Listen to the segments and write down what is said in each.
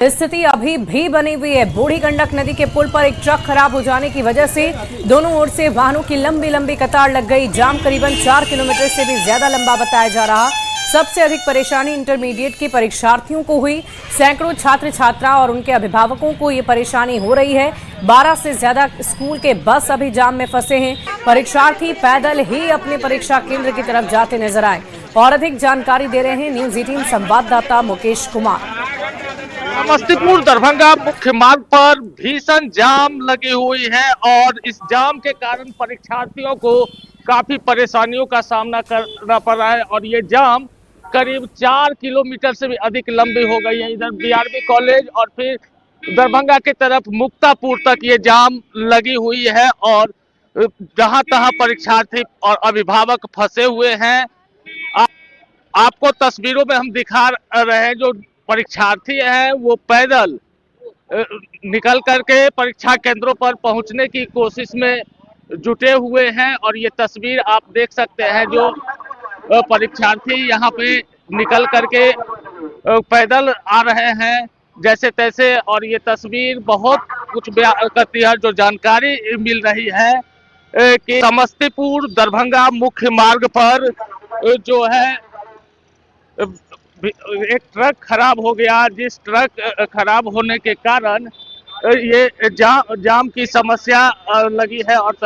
स्थिति अभी भी बनी हुई है। बूढ़ी गंडक नदी के पुल पर एक ट्रक खराब हो जाने की वजह से दोनों ओर से वाहनों की लंबी लंबी कतार लग गई। जाम करीबन 4 किलोमीटर से भी ज्यादा लंबा बताया जा रहा। सबसे अधिक परेशानी इंटरमीडिएट के परीक्षार्थियों को हुई। सैकड़ों छात्र छात्रा और उनके अभिभावकों को ये परेशानी हो रही है। 12 से ज्यादा स्कूल के बस अभी जाम में फंसे हैं। परीक्षार्थी पैदल ही अपने परीक्षा केंद्र की तरफ जाते नजर आए। और अधिक जानकारी दे रहे हैं न्यूज 18 संवाददाता मुकेश कुमार। समस्तीपुर दरभंगा मुख्य मार्ग पर भीषण जाम लगी हुई है और इस जाम के कारण परीक्षार्थियों को काफी परेशानियों का सामना करना पड़ रहा है। और ये जाम करीब 4 किलोमीटर से भी अधिक लंबी हो गई है। इधर बीआरबी कॉलेज और फिर दरभंगा की तरफ मुक्तापुर तक ये जाम लगी हुई है और जहां तहां परीक्षार्थी और अभिभावक फंसे हुए हैं। आपको तस्वीरों में हम दिखा रहे हैं, जो परीक्षार्थी हैं वो पैदल निकल करके परीक्षा केंद्रों पर पहुंचने की कोशिश में जुटे हुए हैं। और ये तस्वीर आप देख सकते हैं, जो परीक्षार्थी यहाँ पे निकल करके पैदल आ रहे हैं जैसे तैसे। और ये तस्वीर बहुत कुछ बयान करती है। जो जानकारी मिल रही है कि समस्तीपुर दरभंगा मुख्य मार्ग पर जो है एक ट्रक खराब हो गया, जिस ट्रक खराब होने के कारण ये जाम की समस्या लगी है। और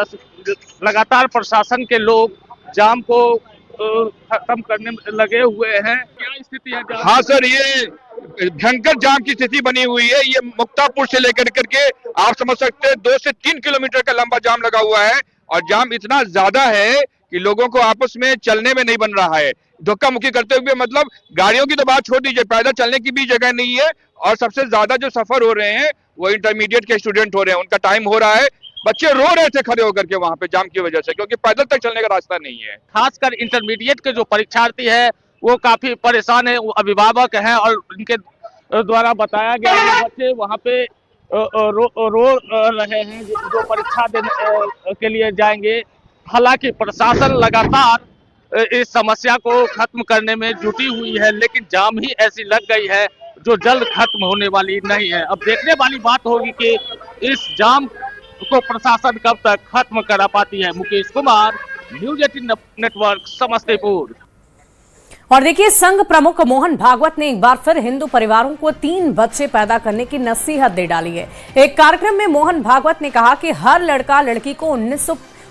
लगातार प्रशासन के लोग जाम को खत्म करने में लगे हुए हैं। क्या स्थिति है? हाँ सर, ये भयंकर जाम की स्थिति बनी हुई है। ये मुक्तापुर से लेकर करके आप समझ सकते हैं 2 से 3 किलोमीटर का लंबा जाम लगा हुआ है। और जाम इतना ज्यादा है कि लोगों को आपस में चलने में नहीं बन रहा है। धक्का मुक्की करते हुए, मतलब गाड़ियों की तो बात छोड़ दीजिए, पैदल चलने की भी जगह नहीं है। और सबसे ज्यादा जो सफर हो रहे हैं वो इंटरमीडिएट के स्टूडेंट हो रहे हैं। उनका टाइम हो रहा है, बच्चे रो रहे थे खड़े होकर के वहां पे जाम की वजह से, क्योंकि पैदल तक चलने का रास्ता नहीं है। खासकर इंटरमीडिएट के जो परीक्षार्थी है वो काफी परेशान है, वो अभिभावक हैं और उनके द्वारा बताया गया है बच्चे वहाँ पे रो रहे हैं जो परीक्षा देने के लिए जाएंगे। हालांकि प्रशासन लगातार इस समस्या को खत्म करने में जुटी हुई है, लेकिन जाम ही ऐसी लग गई है जो जल्द खत्म होने वाली नहीं है। अब देखने वाली बात होगी कि इस जाम को प्रशासन कब तक खत्म करा पाती है। Mukesh Kumar, news 18 network, Samastipur. और देखिए, संघ प्रमुख मोहन भागवत ने एक बार फिर हिंदू परिवारों को 3 बच्चे पैदा करने की नसीहत दे डाली है। एक कार्यक्रम में मोहन भागवत ने कहा कि हर लड़का लड़की को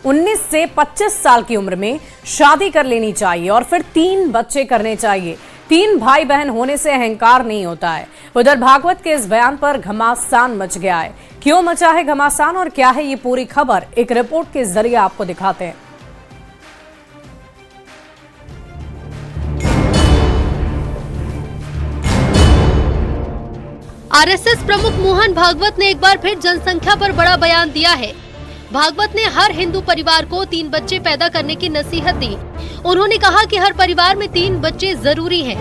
19 से 25 साल की उम्र में शादी कर लेनी चाहिए और फिर 3 बच्चे करने चाहिए। 3 भाई बहन होने से अहंकार नहीं होता है। उधर भागवत के इस बयान पर घमासान मच गया है। क्यों मचा है घमासान और क्या है ये पूरी खबर, एक रिपोर्ट के जरिए आपको दिखाते हैं। आरएसएस प्रमुख मोहन भागवत ने एक बार फिर जनसंख्या पर बड़ा बयान दिया है। भागवत ने हर हिंदू परिवार को 3 बच्चे पैदा करने की नसीहत दी। उन्होंने कहा कि हर परिवार में 3 बच्चे जरूरी हैं।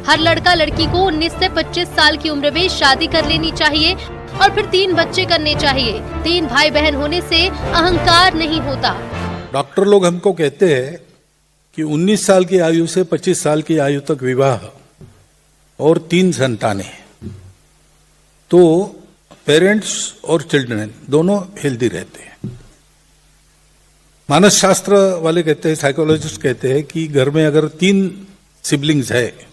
हर लड़का लड़की को 19 से 25 साल की उम्र में शादी कर लेनी चाहिए और फिर 3 बच्चे करने चाहिए। 3 भाई बहन होने से अहंकार नहीं होता। डॉक्टर लोग हमको कहते हैं कि 19 साल की आयु से 25 साल की आयु तक विवाह और 3 संतानें, तो पेरेंट्स और चिल्ड्रन दोनों हेल्दी रहते हैं। मानस शास्त्र वाले कहते हैं, साइकोलॉजिस्ट कहते हैं कि घर में अगर 3 सिबलिंग्स है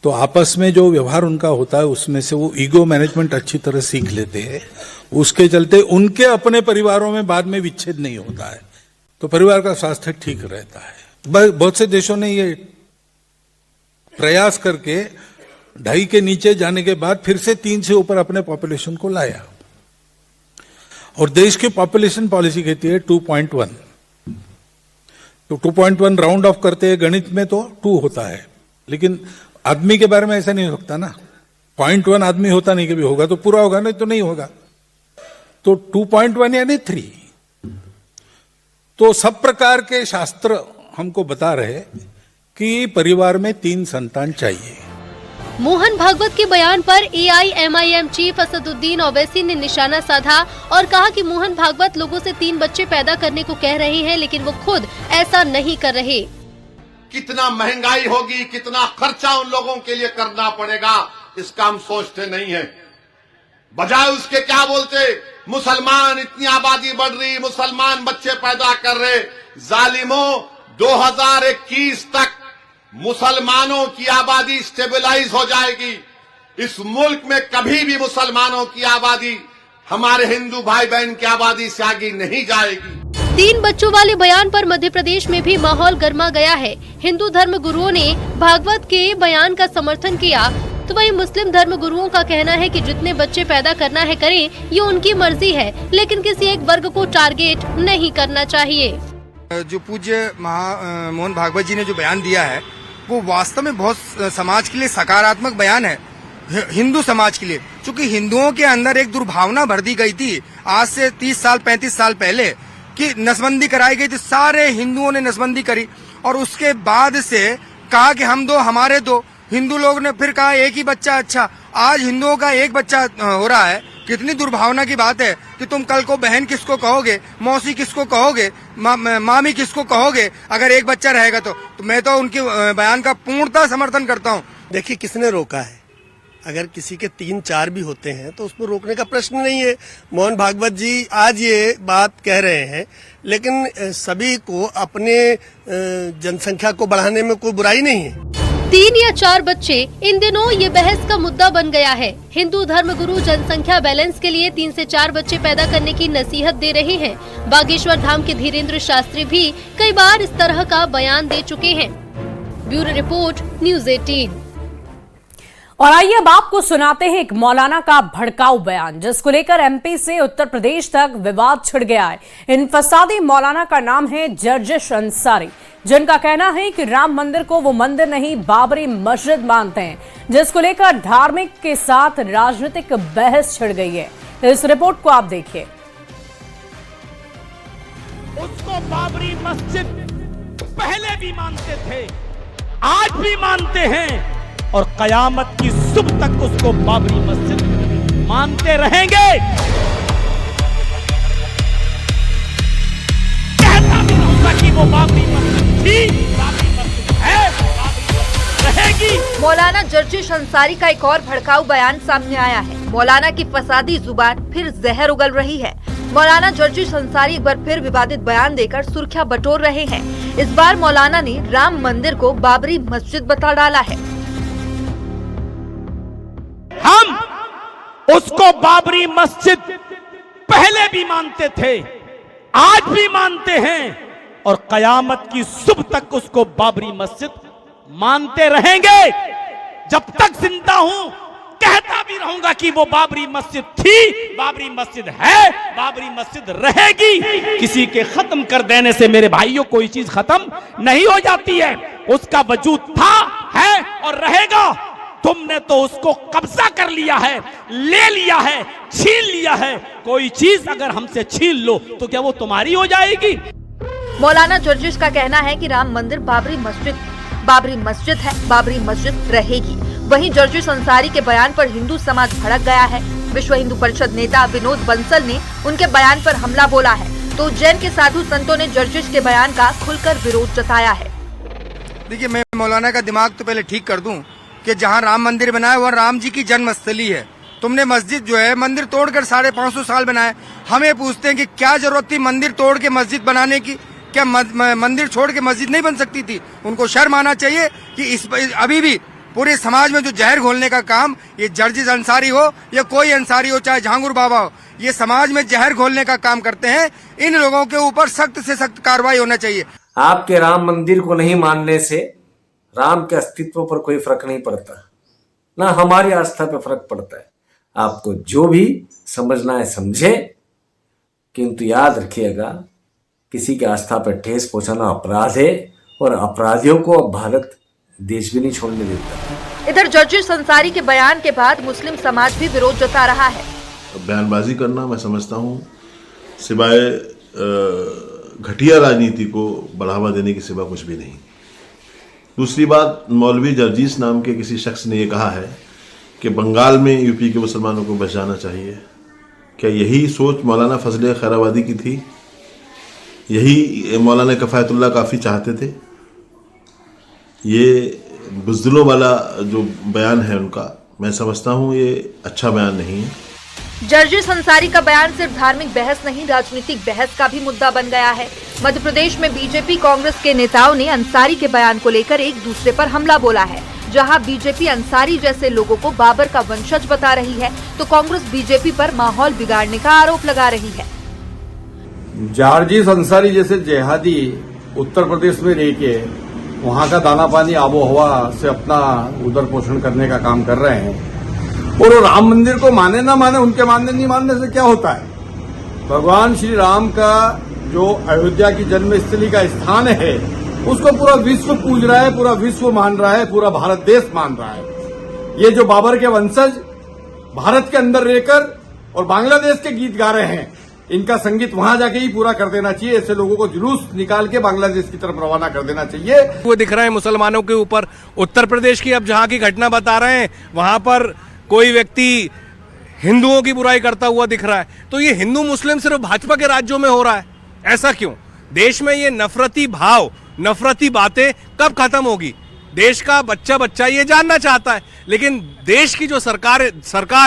तो आपस में जो व्यवहार उनका होता है उसमें से वो ईगो मैनेजमेंट अच्छी तरह सीख लेते हैं। उसके चलते उनके अपने परिवारों में बाद में विच्छेद नहीं होता है, तो परिवार का स्वास्थ्य ठीक रहता है। बहुत से देशों ने ये प्रयास करके 2.5 के नीचे जाने के बाद फिर से 3 से ऊपर अपने पॉपुलेशन को लाया। और देश की पॉपुलेशन पॉलिसी कहती है 2.1, तो 2.1 राउंड ऑफ करते हैं। गणित में तो 2 होता है, लेकिन आदमी के बारे में ऐसा नहीं हो सकता ना। 0.1 आदमी होता नहीं, कभी होगा तो पूरा होगा, नहीं तो नहीं होगा। तो 2.1 यानी 3। तो सब प्रकार के शास्त्र हमको बता रहे कि परिवार में 3 संतान चाहिए। मोहन भागवत के बयान पर AIMIM चीफ असदुद्दीन ओवैसी ने निशाना साधा और कहा कि मोहन भागवत लोगों से 3 बच्चे पैदा करने को कह रहे हैं, लेकिन वो खुद ऐसा नहीं कर रहे। कितना महंगाई होगी, कितना खर्चा उन लोगों के लिए करना पड़ेगा, इसका हम सोचते नहीं है। बजाय उसके क्या बोलते, मुसलमान इतनी आबादी बढ़ रही, मुसलमान बच्चे पैदा कर रहे। जालिमों, 2021 तक मुसलमानों की आबादी स्टेबलाइज हो जाएगी। इस मुल्क में कभी भी मुसलमानों की आबादी हमारे हिंदू भाई बहन की आबादी से आगे नहीं जाएगी। 3 बच्चों वाले बयान पर मध्य प्रदेश में भी माहौल गर्मा गया है। हिंदू धर्म गुरुओं ने भागवत के बयान का समर्थन किया, तो वहीं मुस्लिम धर्म गुरुओं का कहना है कि जितने बच्चे पैदा करना है करें, ये उनकी मर्जी है, लेकिन किसी एक वर्ग को टारगेट नहीं करना चाहिए। जो पूज्य मोहन भागवत जी ने जो बयान दिया है वो वास्तव में बहुत समाज के लिए सकारात्मक बयान है, हिंदू समाज के लिए। क्योंकि हिंदुओं के अंदर एक दुर्भावना भर दी गई थी आज से 30 साल 35 साल पहले कि नसबंदी कराई गई थी, सारे हिंदुओं ने नसबंदी करी और उसके बाद से कहा कि हम दो हमारे दो। हिंदू लोग ने फिर कहा एक ही बच्चा अच्छा। आज हिंदुओं का एक बच्चा हो रहा है। कितनी दुर्भावना की बात है कि तुम कल को बहन किसको कहोगे, मौसी किसको कहोगे, मामी किसको कहोगे अगर एक बच्चा रहेगा तो मैं तो उनके बयान का पूर्णतः समर्थन करता हूँ। देखिए, किसने रोका है? अगर किसी के 3-4 भी होते हैं तो उसमें रोकने का प्रश्न नहीं है। मोहन भागवत जी आज ये बात कह रहे हैं, लेकिन सभी को अपने जनसंख्या को बढ़ाने में कोई बुराई नहीं है। 3 या 4 बच्चे, इन दिनों ये बहस का मुद्दा बन गया है। हिंदू धर्म गुरु जनसंख्या बैलेंस के लिए 3 से 4 बच्चे पैदा करने की नसीहत दे रहे हैं। बागेश्वर धाम के धीरेन्द्र शास्त्री भी कई बार इस तरह का बयान दे चुके हैं। Bureau report, news 18। और आइए अब आपको सुनाते हैं एक मौलाना का भड़काऊ बयान, जिसको लेकर एमपी से उत्तर प्रदेश तक विवाद छिड़ गया है। इन फसादी मौलाना का नाम है जर्जिश अंसारी, जिनका कहना है कि राम मंदिर को वो मंदिर नहीं बाबरी मस्जिद मानते हैं, जिसको लेकर धार्मिक के साथ राजनीतिक बहस छिड़ गई है। इस रिपोर्ट को आप देखिए। उसको बाबरी मस्जिद पहले भी मानते थे, आज भी मानते हैं और कयामत की सुबह तक उसको बाबरी मस्जिद मानते रहेंगे। कहता भी रहूंगा कि वो बाबरी मस्जिद थी, बाबरी मस्जिद है, बाबरी मस्जिद रहेगी। मौलाना जर्जिश अंसारी का एक और भड़काऊ बयान सामने आया है। मौलाना की फसादी जुबान फिर जहर उगल रही है। मौलाना जर्जिश अंसारी एक बार फिर विवादित बयान देकर सुर्खियां बटोर रहे हैं। इस बार मौलाना ने राम मंदिर को बाबरी मस्जिद बता डाला है। हम उसको बाबरी मस्जिद पहले भी मानते थे, आज भी मानते हैं और कयामत की सुबह तक उसको बाबरी मस्जिद मानते रहेंगे। जब तक जिंदा हूं कहता भी रहूंगा कि वो बाबरी मस्जिद थी, बाबरी मस्जिद है, बाबरी मस्जिद रहेगी। किसी के खत्म कर देने से मेरे भाइयों कोई चीज खत्म नहीं हो जाती है। उसका वजूद था, है और रहेगा। तुमने तो उसको कब्जा कर लिया है, ले लिया है, छीन लिया है। कोई चीज अगर हमसे छीन लो तो क्या वो तुम्हारी हो जाएगी? मौलाना जर्जिश का कहना है कि राम मंदिर बाबरी मस्जिद है, बाबरी मस्जिद रहेगी। वहीं जर्जिश अंसारी के बयान पर हिंदू समाज भड़क गया है। विश्व हिंदू परिषद नेता विनोद बंसल ने उनके बयान पर हमला बोला है, तो उज्जैन के साधु संतों ने जर्जिश के बयान का खुलकर विरोध जताया है। देखिए, मैं मौलाना का दिमाग तो पहले ठीक कर दूं कि जहां राम मंदिर बना है वह राम जी की जन्मस्थली है। तुमने मस्जिद जो है मंदिर तोड़कर 550 साल बनाए। हमें पूछते हैं कि क्या जरूरत थी मंदिर तोड़ के मस्जिद बनाने की? क्या मंदिर छोड़ के मस्जिद नहीं बन सकती थी? उनको शर्म आना चाहिए कि अभी भी पूरे समाज में जो जहर घोलने का काम, ये जर्जिश अंसारी हो या कोई अंसारी हो, चाहे झांगुर बाबा हो, ये समाज में जहर घोलने का काम करते हैं। इन लोगों के ऊपर सख्त से सख्त कार्रवाई होना चाहिए। आपके राम मंदिर को नहीं मानने से राम के अस्तित्व पर कोई फर्क नहीं पड़ता, ना हमारी आस्था पे फर्क पड़ता है। आपको जो भी समझना है समझे, किंतु याद रखिएगा किसी की आस्था पर ठेस पहुंचाना अपराध है और अपराधियों को अब भारत देश भी नहीं छोड़ने देता। इधर जर्जिश अंसारी के बयान के बाद मुस्लिम समाज भी विरोध जता रहा है। बयानबाजी करना मैं समझता हूँ सिवाय घटिया राजनीति को बढ़ावा देने के सिवा कुछ भी नहीं। दूसरी बात, मौलवी जर्जिश नाम के किसी शख्स ने यह कहा है कि बंगाल में यूपी के मुसलमानों को बचाना चाहिए। क्या यही सोच मौलाना फजल खैराबादी की थी? यही मौलाना कफ़ायतुल्लाह काफ़ी चाहते थे? ये बुज़दिलों वाला जो बयान है उनका, मैं समझता हूँ ये अच्छा बयान नहीं है। जर्जिस अंसारी का बयान सिर्फ धार्मिक बहस नहीं, राजनीतिक बहस का भी मुद्दा बन गया है। मध्य प्रदेश में बीजेपी कांग्रेस के नेताओं ने अंसारी के बयान को लेकर एक दूसरे पर हमला बोला है। जहां बीजेपी अंसारी जैसे लोगों को बाबर का वंशज बता रही है, तो कांग्रेस बीजेपी पर माहौल बिगाड़ने का आरोप लगा रही है। जर्जिस अंसारी जैसे जिहादी उत्तर प्रदेश में रह के वहां का दाना पानी आबो हवा से अपना उदर पोषण करने का काम कर रहे हैं, और वो राम मंदिर को माने ना माने, उनके मानने नहीं मानने से क्या होता है। भगवान श्री राम का जो अयोध्या की जन्मस्थली का स्थान है, उसको पूरा विश्व पूज रहा है, पूरा विश्व मान रहा है, पूरा भारत देश मान रहा है। ये जो बाबर के वंशज भारत के अंदर रहकर और बांग्लादेश के गीत गा रहे हैं, इनका संगीत वहां जाके ही पूरा कर देना चाहिए। ऐसे लोगों को जुलूस निकाल के बांग्लादेश की तरफ रवाना कर देना चाहिए। वो दिख रहा है मुसलमानों के ऊपर। उत्तर प्रदेश की अब जहां की घटना बता रहे हैं, वहां पर कोई व्यक्ति हिंदुओं की बुराई करता हुआ दिख रहा है। तो ये हिंदू मुस्लिम सिर्फ भाजपा के राज्यों में हो रहा है, ऐसा क्यों? देश में ये नफरती भाव, नफरती बातें कब खत्म होगी? देश का बच्चा बच्चा ये जानना चाहता है। लेकिन देश की जो सरकार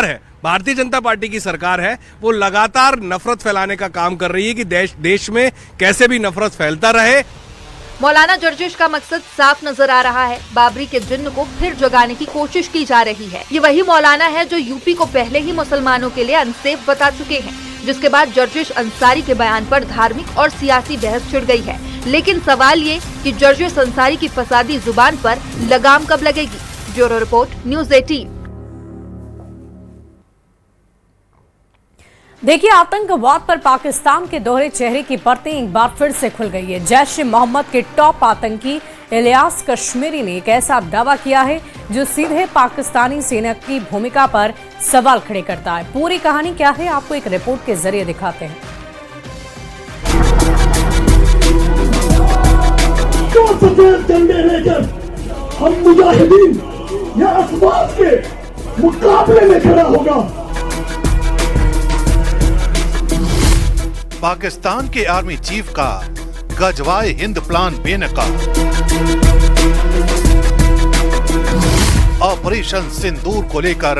है, भारतीय जनता पार्टी की सरकार है, वो लगातार नफरत फैलाने का काम कर रही है कि देश में कैसे भी नफरत फैलता रहे। मौलाना जर्जिश का मकसद साफ नजर आ रहा है। बाबरी के जिन्न को फिर जगाने की कोशिश की जा रही है। ये वही मौलाना है जो यूपी को पहले ही मुसलमानों के लिए अनसेफ बता चुके हैं, जिसके बाद जर्जिश अंसारी के बयान पर धार्मिक और सियासी बहस छिड़ गई है। लेकिन सवाल ये कि जर्जिश अंसारी की फसादी जुबान पर लगाम कब लगेगी? Bureau report, news 18। देखिए, आतंकवाद पर पाकिस्तान के दोहरे चेहरे की परतें एक बार फिर से खुल गई है। जैश ए मोहम्मद के टॉप आतंकी इलियास कश्मीरी ने एक ऐसा दावा किया है जो सीधे पाकिस्तानी सेना की भूमिका पर सवाल खड़े करता है। पूरी कहानी क्या है, आपको एक रिपोर्ट के जरिए दिखाते हैं। सफेद झंडे लेकर हम मुजाहिदीन या अफवाज के मुकाबले में खड़ा होगा। पाकिस्तान के आर्मी चीफ का गजवाए हिंद प्लान बेनकाब। ऑपरेशन सिंदूर को लेकर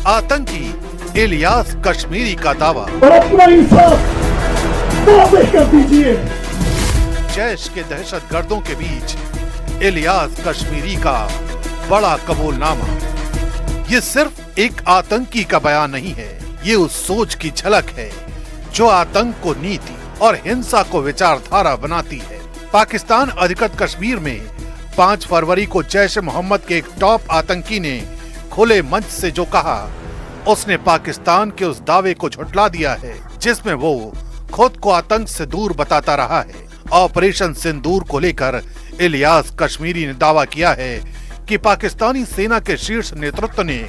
आतंकी इलियास कश्मीरी का दावा। और अपना इंसाफ वाज़ेह कर दीजिए। जैश के दहशतगर्दों के बीच इलियास कश्मीरी का बड़ा कबूलनामा। ये सिर्फ एक आतंकी का बयान नहीं है, ये उस सोच की झलक है जो आतंक को नीति और हिंसा को विचारधारा बनाती है। पाकिस्तान अधिकृत कश्मीर में 5 फरवरी को जैश ए मोहम्मद के एक टॉप आतंकी ने खुले मंच से जो कहा, उसने पाकिस्तान के उस दावे को झुठला दिया है जिसमें वो खुद को आतंक से दूर बताता रहा है। ऑपरेशन सिंदूर को लेकर इलियास कश्मीरी ने दावा किया है कि पाकिस्तानी सेना के शीर्ष नेतृत्व ने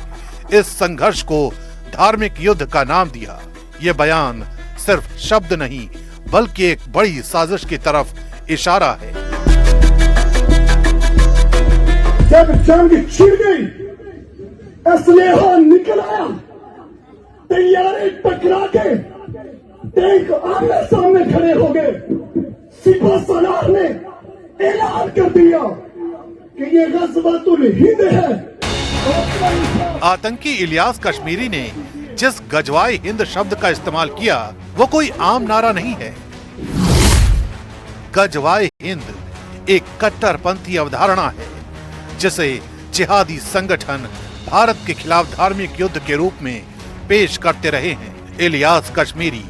इस संघर्ष को धार्मिक युद्ध का नाम दिया। ये बयान सिर्फ शब्द नहीं बल्कि एक बड़ी साजिश की तरफ इशारा है। जब जंग छिड़ गई, असलहा निकल आया, तैयारी टकरा के टैंक आमने सामने खड़े हो गए। सिपह सलार ने ऐलान कर दिया कि ये गज़वातुल हिंद है। आतंकी इलियास कश्मीरी ने जिस गजवाए हिंद शब्द का इस्तेमाल किया वो कोई आम नारा नहीं है। गजवाए हिंद एक कट्टरपंथी अवधारणा है जिसे जिहादी संगठन भारत के खिलाफ धार्मिक युद्ध के रूप में पेश करते रहे हैं। इलियास कश्मीरी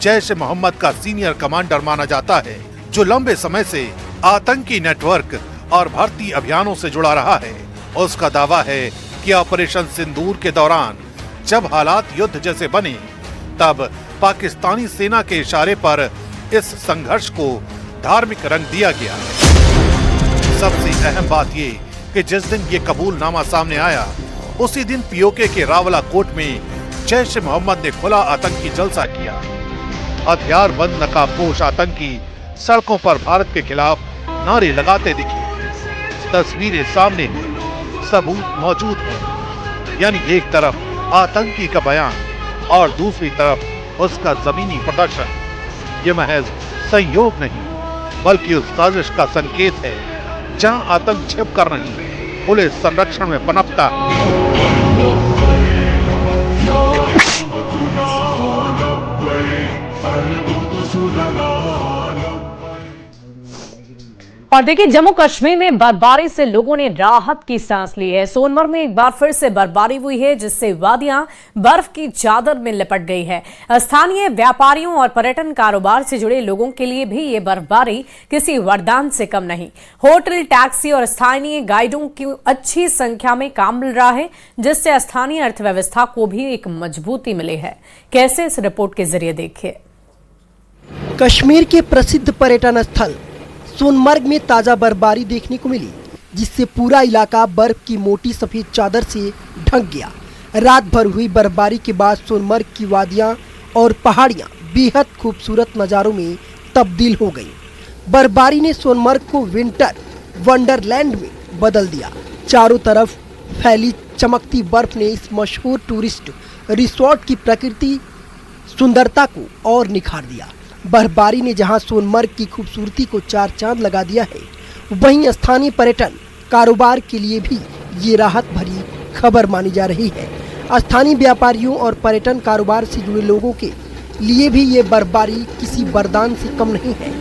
जैश ए मोहम्मद का सीनियर कमांडर माना जाता है, जो लंबे समय से आतंकी नेटवर्क और भर्ती अभियानों से जुड़ा रहा है। उसका दावा है कि ऑपरेशन सिंदूर के दौरान जब हालात युद्ध जैसे बने, तब पाकिस्तानी सेना के इशारे पर इस संघर्ष को धार्मिक रंग दिया गया। सबसे अहम बात ये कि जिस दिन ये कबूलनामा सामने आया, उसी दिन पीओके के रावलाकोट में जैश ए मोहम्मद ने खुला आतंकी जलसा किया। हथियारबंद नकाबपोश आतंकी सड़कों पर भारत के खिलाफ नारे लगाते दिखे। तस्वीरें सामने हैं, सबूत मौजूद है। यानी एक तरफ आतंकी का बयान और दूसरी तरफ उसका जमीनी प्रदर्शन। ये महज संयोग नहीं बल्कि उस साजिश का संकेत है जहां आतंक छिप कर नहीं, पुलिस संरक्षण में पनपता है। और देखिए, जम्मू कश्मीर में बर्फबारी से लोगों ने राहत की सांस ली है। सोनमर्ग में एक बार फिर से बर्फबारी हुई है, जिससे वादियां बर्फ की चादर में लिपट गई है। स्थानीय व्यापारियों और पर्यटन कारोबार से जुड़े लोगों के लिए भी ये बर्फबारी किसी वरदान से कम नहीं। होटल, टैक्सी और स्थानीय गाइडों की अच्छी संख्या में काम मिल रहा है, जिससे स्थानीय अर्थव्यवस्था को भी एक मजबूती मिली है। कैसे, इस रिपोर्ट के जरिए देखिए। कश्मीर के प्रसिद्ध पर्यटन स्थल सोनमर्ग में ताजा बर्फबारी देखने को मिली, जिससे पूरा इलाका बर्फ की मोटी सफेद चादर से ढक गया। रात भर हुई बर्फबारी के बाद सोनमर्ग की वादियां और पहाड़ियां बेहद खूबसूरत नज़ारों में तब्दील हो गईं। बर्फबारी ने सोनमर्ग को विंटर वंडरलैंड में बदल दिया। चारों तरफ फैली चमकती बर्फ ने इस मशहूर टूरिस्ट रिसोर्ट की प्रकृति सुंदरता को और निखार दिया। बर्फबारी ने जहां सोनमर्ग की खूबसूरती को चार चांद लगा दिया है, वहीं स्थानीय पर्यटन कारोबार के लिए भी ये राहत भरी खबर मानी जा रही है। स्थानीय व्यापारियों और पर्यटन कारोबार से जुड़े लोगों के लिए भी ये बर्फबारी किसी वरदान से कम नहीं है।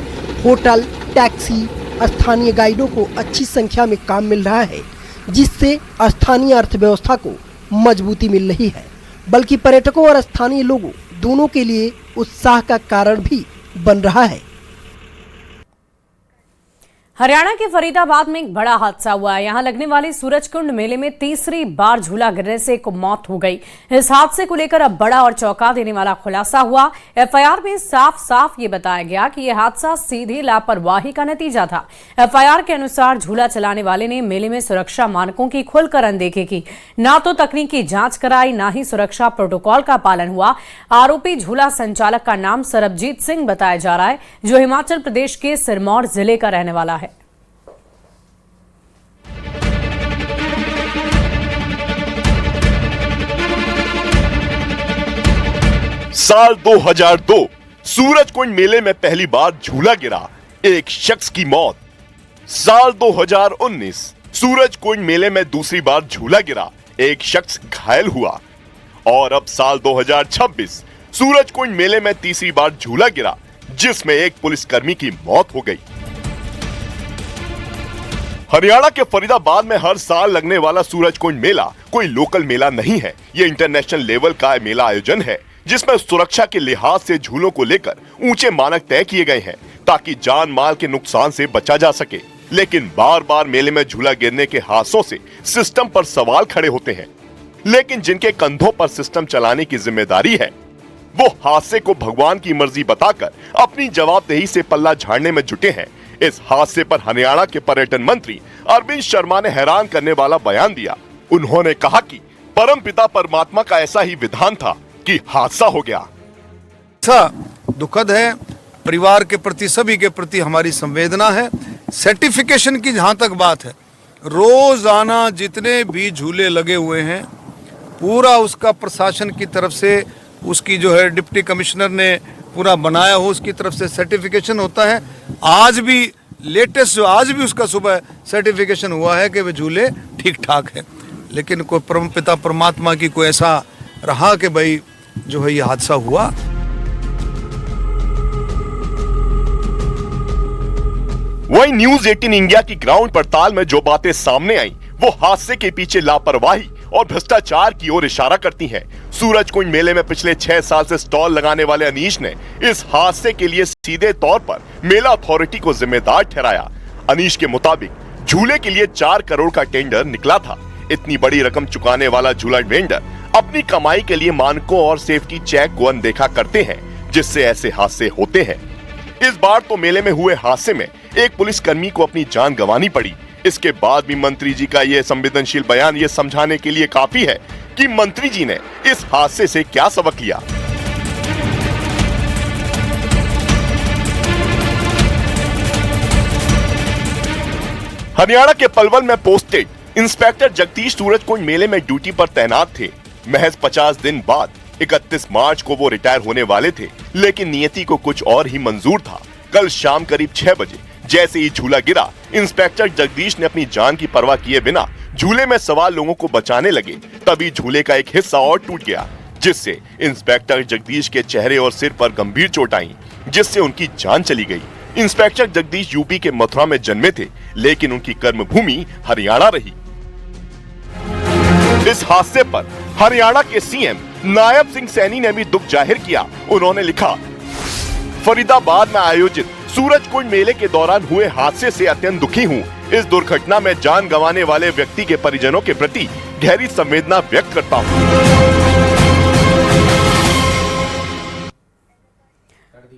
होटल, टैक्सी, स्थानीय गाइडों को अच्छी संख्या में काम मिल रहा है, जिससे स्थानीय अर्थव्यवस्था को मजबूती मिल रही है, बल्कि पर्यटकों और स्थानीय लोगों दोनों के लिए उत्साह का कारण भी बन रहा है। हरियाणा के फरीदाबाद में एक बड़ा हादसा हुआ है। यहां लगने वाले सूरजकुंड मेले में तीसरी बार झूला गिरने से एक मौत हो गई। इस हादसे को लेकर अब बड़ा और चौंका देने वाला खुलासा हुआ। एफआईआर में साफ साफ ये बताया गया कि यह हादसा सीधी लापरवाही का नतीजा था। एफआईआर के अनुसार झूला चलाने वाले ने मेले में सुरक्षा मानकों की खुलकर अनदेखी की। ना तो तकनीकी जांच कराई, ना ही सुरक्षा प्रोटोकॉल का पालन हुआ। आरोपी झूला संचालक का नाम सरबजीत सिंह बताया जा रहा है, जो हिमाचल प्रदेश के सिरमौर जिले का रहने वाला है। साल 2002 सूरजकुंड मेले में पहली बार झूला गिरा, एक शख्स की मौत। साल 2019 सूरजकुंड मेले में दूसरी बार झूला गिरा, एक शख्स घायल हुआ। और अब साल 2026 सूरजकुंड मेले में तीसरी बार झूला गिरा, जिसमें एक पुलिसकर्मी की मौत हो गई। हरियाणा के फरीदाबाद में हर साल लगने वाला सूरजकुंड मेला कोई लोकल मेला नहीं है। ये इंटरनेशनल लेवल का मेला आयोजन है, जिसमें सुरक्षा के लिहाज से झूलों को लेकर ऊंचे मानक तय किए गए हैं, ताकि जान माल के नुकसान से बचा जा सके। लेकिन बार बार मेले में झूला गिरने के हादसों से सिस्टम पर सवाल खड़े होते हैं। लेकिन जिनके कंधों पर सिस्टम चलाने की जिम्मेदारी है, वो हादसे को भगवान की मर्जी बताकर अपनी जवाबदेही से पल्ला झाड़ने में जुटे हैं। इस हादसे पर हरियाणा के पर्यटन मंत्री अरविंद शर्मा ने हैरान करने वाला बयान दिया। उन्होंने कहा कि परमपिता परमात्मा का ऐसा ही विधान था कि हादसा हो गया। ऐसा दुखद है, परिवार के प्रति, सभी के प्रति हमारी संवेदना है। सर्टिफिकेशन की जहां तक बात है, रोजाना जितने भी झूले लगे हुए हैं, पूरा उसका प्रशासन की तरफ से, उसकी जो है डिप्टी कमिश्नर ने पूरा बनाया हो, उसकी तरफ से सर्टिफिकेशन होता है। आज भी लेटेस्ट जो आज भी उसका सुबह सर्टिफिकेशन हुआ है कि वे झूले ठीक ठाक है। लेकिन कोई परमपिता परमात्मा की कोई ऐसा रहा कि भाई जो है ये हादसा हुआ। वहीं न्यूज 18 इंडिया की ग्राउंड पड़ताल में जो बातें सामने आई, वो हादसे के पीछे लापरवाही और भ्रष्टाचार की ओर इशारा करती हैं। सूरजकुंड मेले में पिछले 6 साल से स्टॉल लगाने वाले अनीश ने इस हादसे के लिए सीधे तौर पर मेला अथॉरिटी को जिम्मेदार ठहराया। अनीश के मुताबिक झूले के लिए 4 करोड़ का टेंडर निकला था। इतनी बड़ी रकम चुकाने वाला झूला वेंडर अपनी कमाई के लिए मानकों और सेफ्टी चेक को अनदेखा करते हैं, जिससे ऐसे हादसे होते हैं। इस बार तो मेले में हुए हादसे में एक पुलिसकर्मी को अपनी जान गंवानी पड़ी। इसके बाद भी मंत्री जी का यह संवेदनशील बयान ये समझाने के लिए काफी है कि मंत्री जी ने इस हादसे से क्या सबक लिया। हरियाणा के पलवल में पोस्टेड इंस्पेक्टर जगदीश सूरजकुंड मेले में ड्यूटी पर तैनात थे। महज 50 दिन बाद 31 मार्च को वो रिटायर होने वाले थे, लेकिन नियति को कुछ और ही मंजूर था। कल शाम करीब 6 बजे जैसे ही झूला गिरा, इंस्पेक्टर जगदीश ने अपनी जान की परवाह किए बिना झूले में सवार लोगों को बचाने लगे। तभी झूले का एक हिस्सा और टूट गया, जिससे इंस्पेक्टर जगदीश के चेहरे और सिर पर गंभीर चोट आई, जिससे उनकी जान चली गई। इंस्पेक्टर जगदीश यूपी के मथुरा में जन्मे थे, लेकिन उनकी कर्मभूमि हरियाणा रही। इस हादसे पर हरियाणा के सीएम नायब सिंह सैनी ने भी दुख जाहिर किया। उन्होंने लिखा, फरीदाबाद में आयोजित सूरजकुंड मेले के दौरान हुए हादसे से अत्यंत दुखी हूँ। इस दुर्घटना में जान गंवाने वाले व्यक्ति के परिजनों के प्रति गहरी संवेदना व्यक्त करता हूँ।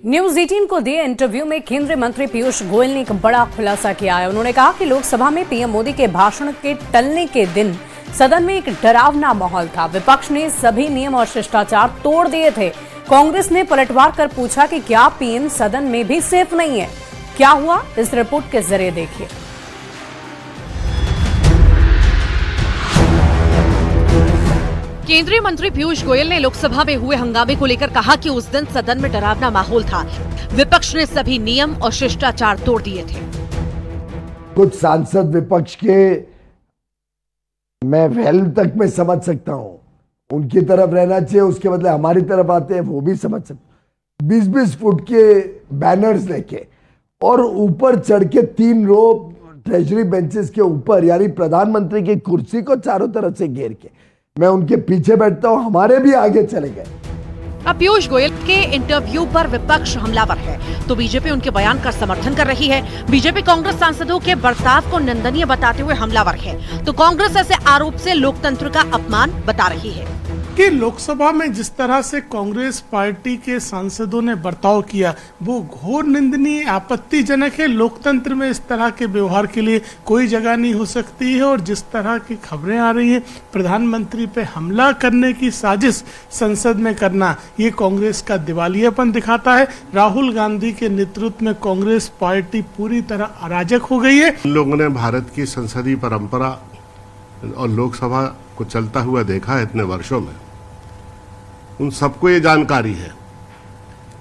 न्यूज 18 को दिए इंटरव्यू में केंद्रीय मंत्री पीयूष गोयल ने एक बड़ा खुलासा किया है। उन्होंने कहा कि लोकसभा में पीएम मोदी के भाषण के टलने के दिन सदन में एक डरावना माहौल था। विपक्ष ने सभी नियम और शिष्टाचार तोड़ दिए थे। कांग्रेस ने पलटवार कर पूछा कि क्या पीएम सदन में भी सेफ नहीं है? क्या हुआ, इस रिपोर्ट के जरिए देखिए। केंद्रीय मंत्री पीयूष गोयल ने लोकसभा में हुए हंगामे को लेकर कहा कि उस दिन सदन में डरावना माहौल था। विपक्ष ने सभी नियम और शिष्टाचार तोड़ दिए थे। कुछ सांसद विपक्ष के मैं वैल्यू तक में समझ सकता हूं, उनकी तरफ रहना चाहिए, उसके बदले हमारी तरफ आते हैं, वो भी समझ सकते। 20-20 फुट के बैनर्स लेके और ऊपर चढ़ के 3 रो ट्रेजरी बेंचेस के ऊपर, यानी प्रधानमंत्री की कुर्सी को चारों तरफ से घेर के मैं उनके पीछे बैठता हूं, हमारे भी आगे चले गए। अब पीयूष गोयल के इंटरव्यू पर विपक्ष हमलावर है तो बीजेपी उनके बयान का समर्थन कर रही है। बीजेपी कांग्रेस सांसदों के बर्ताव को निंदनीय बताते हुए हमलावर है तो कांग्रेस ऐसे आरोप से लोकतंत्र का अपमान बता रही है कि लोकसभा में जिस तरह से कांग्रेस पार्टी के सांसदों ने बर्ताव किया वो घोर निंदनीय, आपत्तिजनक है। लोकतंत्र में इस तरह के व्यवहार के लिए कोई जगह नहीं हो सकती है। और जिस तरह की खबरें आ रही हैं प्रधानमंत्री पे हमला करने की साजिश संसद में करना, ये कांग्रेस का दिवालियापन दिखाता है। राहुल गांधी के नेतृत्व में कांग्रेस पार्टी पूरी तरह अराजक हो गई है। इन लोगों ने भारत की संसदीय परंपरा और लोकसभा को चलता हुआ देखा है इतने वर्षों में। उन सबको ये जानकारी है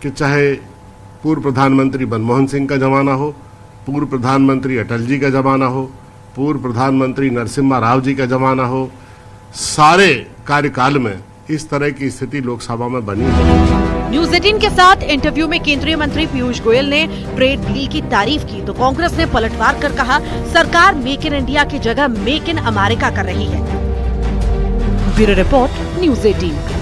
कि चाहे पूर्व प्रधानमंत्री मनमोहन सिंह का जमाना हो, पूर्व प्रधानमंत्री अटल जी का जमाना हो, पूर्व प्रधानमंत्री नरसिम्हा राव जी का जमाना हो, सारे कार्यकाल में इस तरह की स्थिति लोकसभा में बनी है। न्यूज 18 के साथ इंटरव्यू में केंद्रीय मंत्री पीयूष गोयल ने ट्रेड डील की तारीफ की तो कांग्रेस ने पलटवार कर कहा सरकार मेक इन इंडिया की जगह मेक इन अमेरिका कर रही है। Bureau report, news 18।